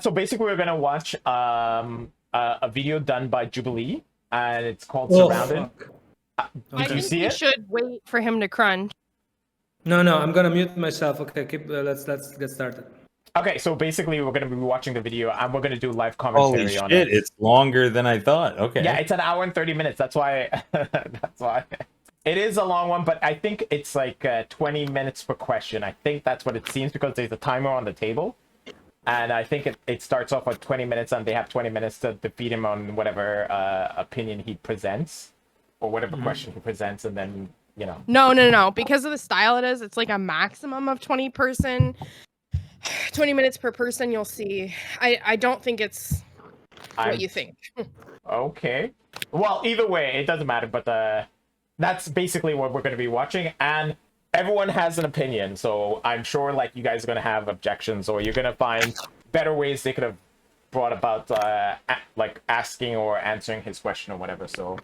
So basically, we're gonna watch a video done by Jubilee, and it's called Oh, Surrounded. fuck. Did you Okay. see we it? should wait for him to crunch. No, I'm gonna mute myself. Okay, let's get started. Okay, so basically, we're gonna be watching the video, and we're gonna do live Holy commentary on it. shit, it's longer than I thought. Okay. Yeah, it's an hour and 30 minutes. That's why. That's why. It is a long one, but I think it's like 20 minutes per question. I think that's what it seems because there's a timer on the table. And I think it starts off with 20 minutes, and they have 20 minutes to defeat him on whatever opinion he presents, or whatever question he presents, and then, you know. No. Because of the style it is, it's like a maximum of 20 minutes per person. You'll see. I don't think it's what you think. Okay. Well, either way, it doesn't matter, but that's basically what we're going to be watching, and everyone has an opinion, so I'm sure like you guys are going to have objections, or you're going to find better ways they could have brought about like asking or answering his question or whatever. So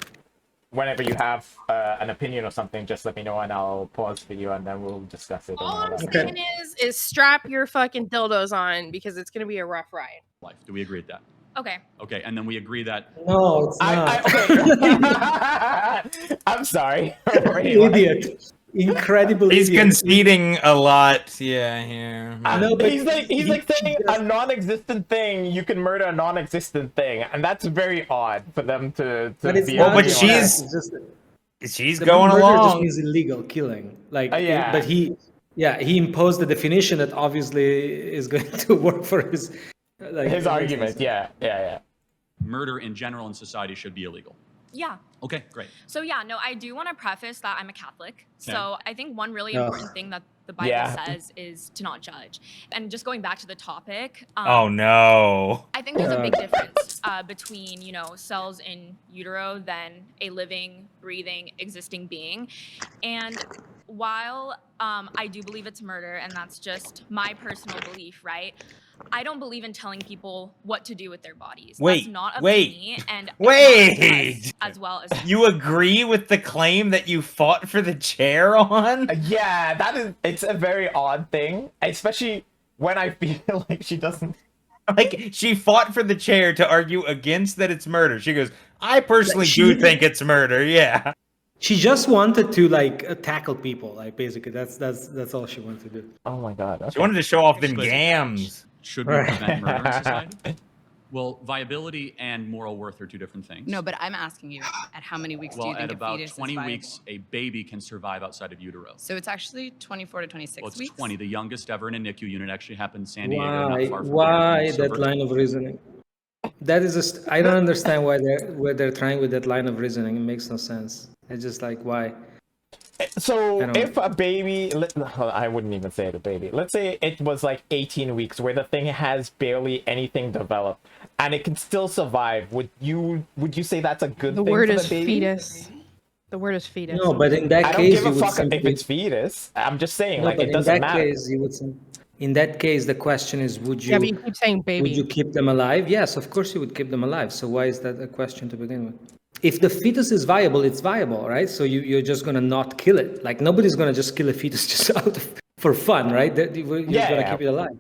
whenever you have an opinion or something, just let me know, and I'll pause the video, and then we'll discuss it. All I'm saying is strap your fucking dildos on, because it's going to be a rough ride. Life. Do we agree with that? Okay. Okay, and then we agree that No, it's not. Okay. I'm sorry. Idiot. Incredible He's idiot. conceding a lot. Yeah, here. No, but he's like saying a non-existent thing. You can murder a non-existent thing, and that's very odd for them to But it's be. not but just she's- that, it's just She's the going murder just along. means illegal killing. Like, Yeah. but he imposed the definition that obviously is going to work for his his argument. Yeah. murder in general in society should be illegal. Yeah. Okay, great. So yeah, no, I do want to preface that I'm a Catholic. Okay. So I think one really Ugh. important thing that the Bible Yeah. says is to not judge. And just going back to the topic, Oh no. I think there's a big difference between, cells in utero than a living, breathing, existing being. And while I do believe it's murder, and that's just my personal belief, right? I don't believe in telling people what to do with their bodies. Wait, That's not up wait, to me. And wait. as well as You agree with the claim that you fought for the chair on? Yeah, it's a very odd thing, especially when I feel like she doesn't. Like, she fought for the chair to argue against that it's murder. She goes, I personally do think it's murder, yeah. She just wanted to tackle people. Like, basically, that's all she wanted to do. Oh my god. She wanted to show off them But gams. Should we Right. prevent murder in society? Well, viability and moral worth are two different things. No, but I'm asking you, at how many weeks do Well, you think at a about fetus 20 is viable? weeks, a baby can survive outside of utero. So it's actually 24 to 26 Well, it's weeks? 20. The youngest ever in a NICU unit actually happened in San Diego, Why? not far from Why here. that line of reasoning? That is I don't understand why they're trying with that line of reasoning. It makes no sense. It's just like, why? So I don't if a baby, I wouldn't even say it a baby. Let's say it was like 18 weeks where the thing has barely anything developed and it can still survive. Would you say that's a good The thing word for is the baby? fetus. The word is fetus. No, but in that I don't case, give a you would fuck simply... if it's fetus. I'm just saying, No, like, but it in doesn't that matter. case, in that case, the question is, would Yeah, but you keep saying baby. you keep them alive? Yes, of course you would keep them alive. So why is that a question to begin with? If the fetus is viable, it's viable, right? So you're just gonna not kill it. Like, nobody's gonna just kill a fetus just for fun, right? You're gonna keep it alive.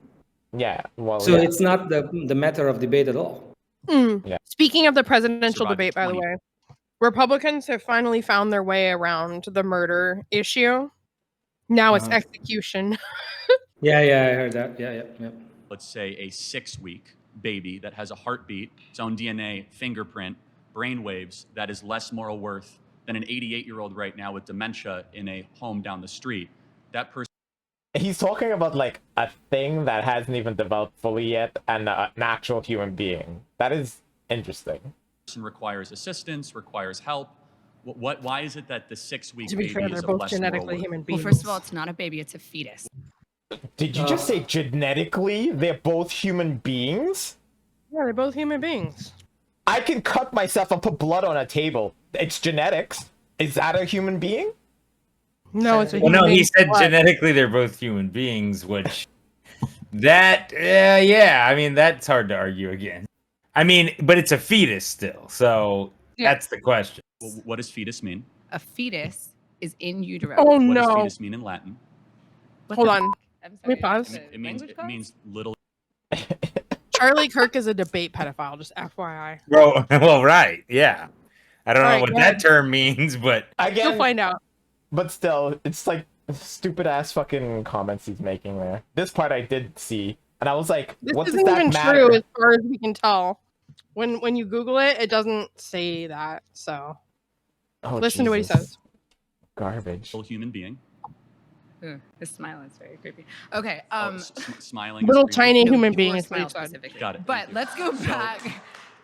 Yeah, well, So yeah. it's not the matter of debate at all. Yeah. Speaking of the presidential Survived debate, by the 20. way, Republicans have finally found their way around the murder issue. Now it's execution. Yeah, I heard that. Yeah. Let's say a 6-week baby that has a heartbeat, its own DNA, fingerprint, brainwaves, that is less moral worth than an 88-year-old right now with dementia in a home down the street. That person He's talking about like a thing that hasn't even developed fully yet and an actual human being. That is interesting. requires assistance, requires help. Why is it that the 6-week To be baby fair, is they're of both less genetically moral worth? human Well, beings. first of all, it's not a baby, it's a fetus. Did you just say genetically they're both human beings? Yeah, they're both human beings. I can cut myself and put blood on a table. It's genetics. Is that a human being? No, it's a Well, human no, he being. said What? genetically they're both human beings, which yeah, I mean, that's hard to argue against. I mean, but it's a fetus still, so Yeah. that's the question. Well, what does fetus mean? A fetus is in utero. Oh What does no! fetus mean in Latin? What Hold the- on. I'm Let me sorry, pause. the It means language pause? little. Charlie Kirk is a debate pedophile, just FYI. Bro, well, right, yeah. I don't know Alright, what go that ahead. term means, but You'll Again, find out. but still, it's like stupid ass fucking comments he's making there. This part I did see, and I was like, This what does isn't that even matter? true as far as we can tell. When you Google it, it doesn't say that. So Oh, listen to what he Jesus. says. Garbage. Oh, Full human being. Ugh, his smile is very creepy. Okay. Smiling. Little is creepy. tiny No, human your being is what smile he said. specifically. Got it. But Thank you. let's go So- back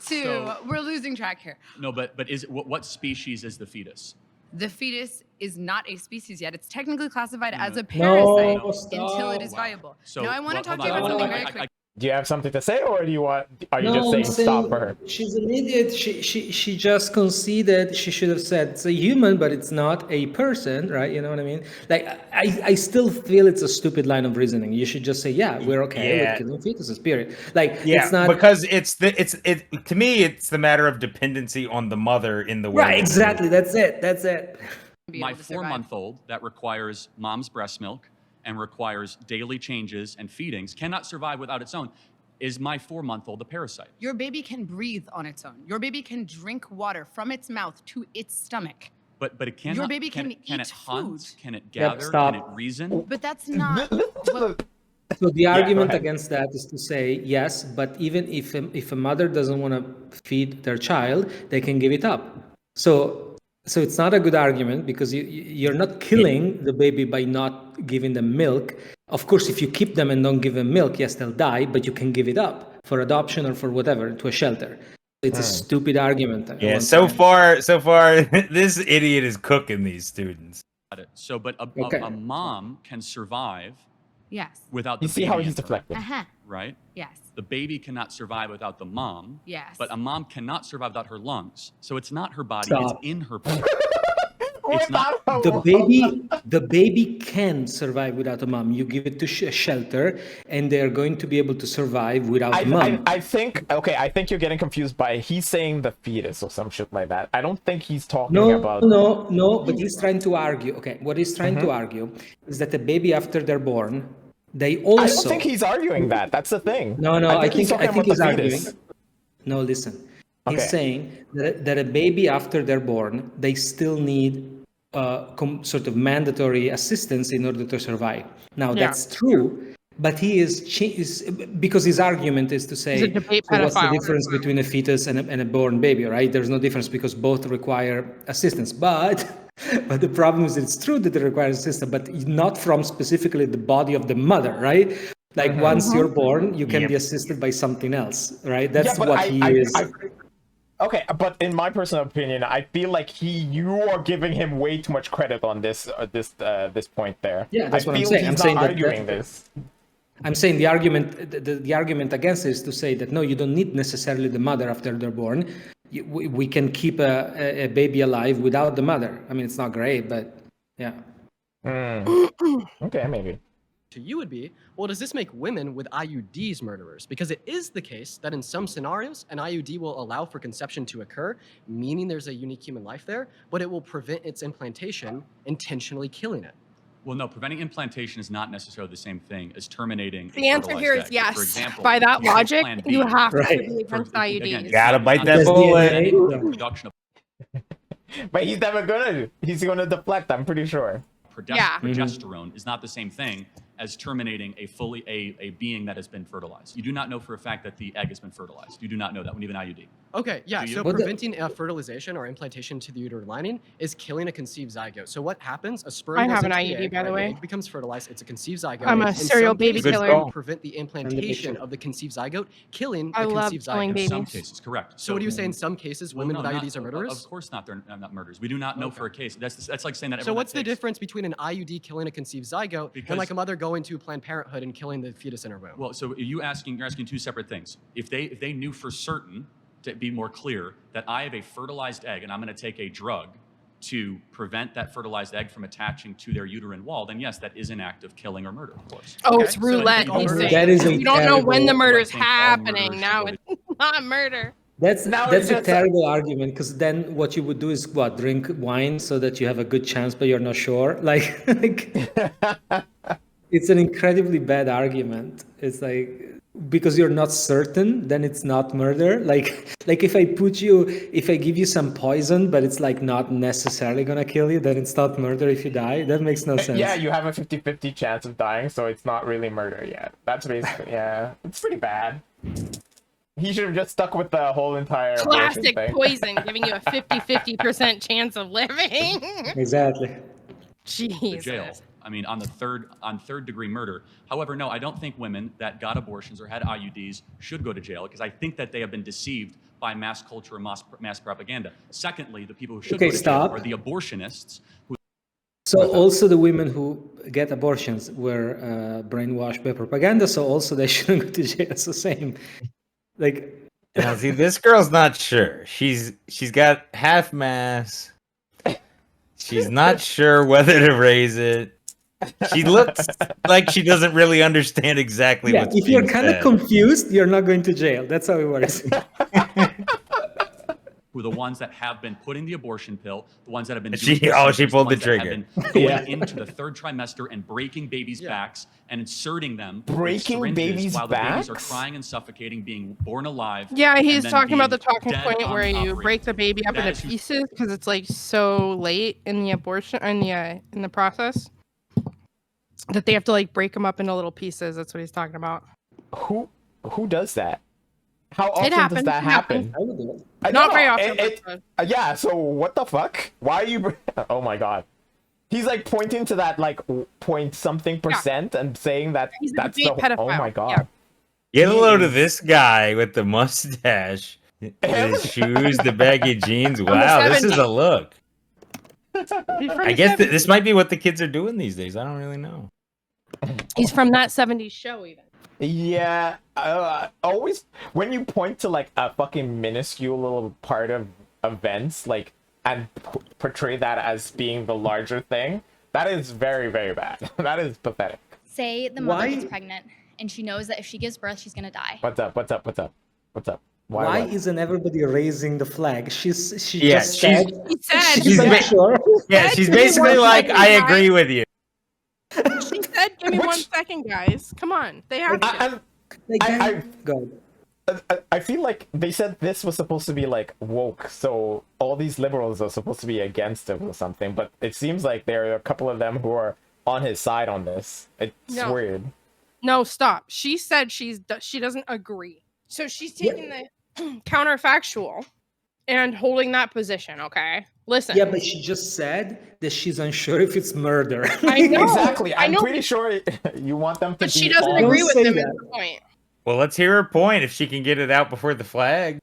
to so- we're losing track here. No, but is it, what species is the fetus? The fetus is not a species yet. It's technically classified No. as a No, parasite until it is stop. viable. So now I want to well, talk to you hold about on, something hold on. very quick. Do you have something to say, or are you No, just saying I'm stop for her? She's an idiot. She just conceded. She should have said it's a human, but it's not a person, right? You know what I mean? Like I still feel it's a stupid line of reasoning. You should just say, yeah, we're okay Yeah. with killing fetuses. Period. Like yeah, it's not because to me it's the matter of dependency on the mother in the way. right. Exactly. That's it. That's it. Be My able to survive. 4-month-old that requires mom's breast milk and requires daily changes and feedings cannot survive without its own. Is my 4-month-old a parasite? Your baby can breathe on its own. Your baby can drink water from its mouth to its stomach. But it cannot. baby can it eat hunt? food. Can it Yep, gather? stop. Can it reason? But that's not Listen to what- the- So the go argument ahead. against that is to say yes, but even if a mother doesn't want to feed their child, they can give it up. So it's not a good argument because you're not killing the baby by not giving them milk. Of course, if you keep them and don't give them milk, yes, they'll die, but you can give it up for adoption or for whatever to a shelter. It's a stupid argument. Yeah, once so again. far, this idiot is cooking these students. Got it. So, but Okay. a mom can survive Yes. without the You see baby how in he's her, deflecting. Uh-huh. right? Yes. The baby cannot survive without the mom. Yes. But a mom cannot survive without her lungs. So it's not her body; Stop. it's in her body. It's not. The baby can survive without a mom. You give it to a shelter, and they're going to be able to survive without a mom. I think you're getting confused by he's saying the fetus or some shit like that. I don't think he's talking about. No, but he's trying to argue. Okay, what he's trying Mm-hmm. to argue is that the baby after they're born, they I don't also. think he's arguing that. That's the thing. No, I think he's talking about he's the arguing. fetus. No, listen. He's Okay. saying that a baby after they're born, they still need sort of mandatory assistance in order to survive. Now Yeah. that's true, but he is because his argument is to say, He's a debate so what's the pedophile. difference between a fetus and a born baby, right? There's no difference because both require assistance. But the problem is it's true that they require assistance, but not from specifically the body of the mother, right? Like once you're born, you can Yep. be assisted by something else, right? That's but what he is. Okay, but in my personal opinion, I feel like you are giving him way too much credit on this point there. Yeah, that's I what I'm feel saying. He's I'm not saying that- arguing this. I'm saying the argument against it is to say that no, you don't need necessarily the mother after they're born. We can keep a baby alive without the mother. I mean, it's not great, but yeah. Okay, maybe. To you would be, well, does this make women with IUDs murderers? Because it is the case that in some scenarios, an IUD will allow for conception to occur, meaning there's a unique human life there, but it will prevent its implantation, intentionally killing it. Well, no, preventing implantation is not necessarily the same thing as terminating. The a answer fertilized here is egg. yes. For example, By that if you take logic, Plan B, you have to Right. be against IUDs. again, Gotta it's bite not that the bullet. DNA. Production of But he's never gonna. He's gonna deflect. I'm pretty sure. Yeah. progesterone is not the same thing as terminating a being that has been fertilized. You do not know for a fact that the egg has been fertilized. You do not know that when you have an IUD. Okay, yeah, Do you- so What the- preventing fertilization or implantation to the uterine lining is killing a conceived zygote. So what happens? A sperm I goes have an into the IUD, egg, by the right? way. The egg becomes fertilized. It's a conceived zygote. I'm a In serial some baby cases, killer. it will prevent the implantation picture. of the conceived zygote, killing I the love conceived killing zygote. babies. Some cases, correct. So what do you say in some cases Well, women no, with not- IUDs are murderers? Of course not. They're not murders. We do not know for a case. That's like saying that. So everyone what's that the takes- difference between an IUD killing a conceived zygote Because- and like a mother going to Planned Parenthood and killing the fetus in her womb? Well, so you're asking two separate things. If they knew for certain, to be more clear, that I have a fertilized egg and I'm going to take a drug to prevent that fertilized egg from attaching to their uterine wall, then yes, that is an act of killing or murder, of course. Oh, Okay, it's so roulette. all He's murders- saying. That is a You don't know when the terrible- murder's I think all happening. murders Now should it's not murder. That's Now that's it's a just- terrible argument because then what you would do is what, drink wine so that you have a good chance but you're not sure. Like it's an incredibly bad argument. It's like because you're not certain, then it's not murder. Like if I give you some poison, but it's like not necessarily gonna kill you, then it's not murder if you die. That makes no sense. Yeah, you have a 50-50 chance of dying, so it's not really murder yet. That's basically, yeah, it's pretty bad. He should have just stuck with the whole entire abortion Classic thing. poison, giving you a 50% chance of living. Exactly. to Jesus. jail. I mean, on third degree murder. However, no, I don't think women that got abortions or had IUDs should go to jail because I think that they have been deceived by mass culture and mass propaganda. Secondly, the people who should Okay, go to stop. jail are the abortionists who So also the women who get abortions were brainwashed by propaganda, so also they shouldn't go to jail. So same. Like, Now, see, this girl's not sure. She's got half mass. She's not sure whether to raise it. She looks like she doesn't really understand exactly yeah, what's if you're being kind of said. confused, you're not going to jail. That's how it works. who are the ones that have been putting the abortion pill, the ones that have been She- doing oh, she procedures, pulled the ones that have trigger. been going Yeah. into the third trimester and breaking babies' backs and inserting them with Breaking syringes babies' while the babies are backs? crying and suffocating, being born alive. Yeah, and he's then talking about the being talking dead point on where the you operating break the baby up That into is who- pieces because it's like so late in the abortion in the process that they have to like break them up into little pieces. That's what he's talking about. Who does that? How often does happens, that it happens. happen? I would do it. I Not don't very know, often. but, yeah, so what the fuck? Why are you... Oh my god. He's like pointing to that like point something percent and saying that He's a that's the... debate Oh my pedophile, god. yeah. Get a load of this guy with the mustache, his shoes, the baggy jeans. Wow, this is 70s. a look. He's from I the guess 70s. this might be what the kids are doing these days. I don't really know. He's from that 70s show even. Yeah, always when you point to like a fucking minuscule little part of events, like, and portray that as being the larger thing, that is very, very bad. That is pathetic. Say the mother Why- gets pregnant and she knows that if she gives birth, she's gonna die. What's up? What's up? What's up? What's up? Why what? isn't everybody raising the flag? She Yeah, just she's- said He said, She's she's ma- unsure. Yeah, she's basically like, I agree with you. she said, give me Which- 1 second, guys. Come on. They have to. And Like, I- go. I feel like they said this was supposed to be like woke, so all these liberals are supposed to be against it or something, but it seems like there are a couple of them who are on his side on this. It's No. weird. No, stop. She said she doesn't agree. So she's taking the counterfactual and holding that position, okay? Listen. Yeah, but she just said that she's unsure if it's murder. I know. Exactly. I I'm know, pretty sure you want them to but be she doesn't all- agree Don't with say him is that. the point. Well, let's hear her point if she can get it out before the flag.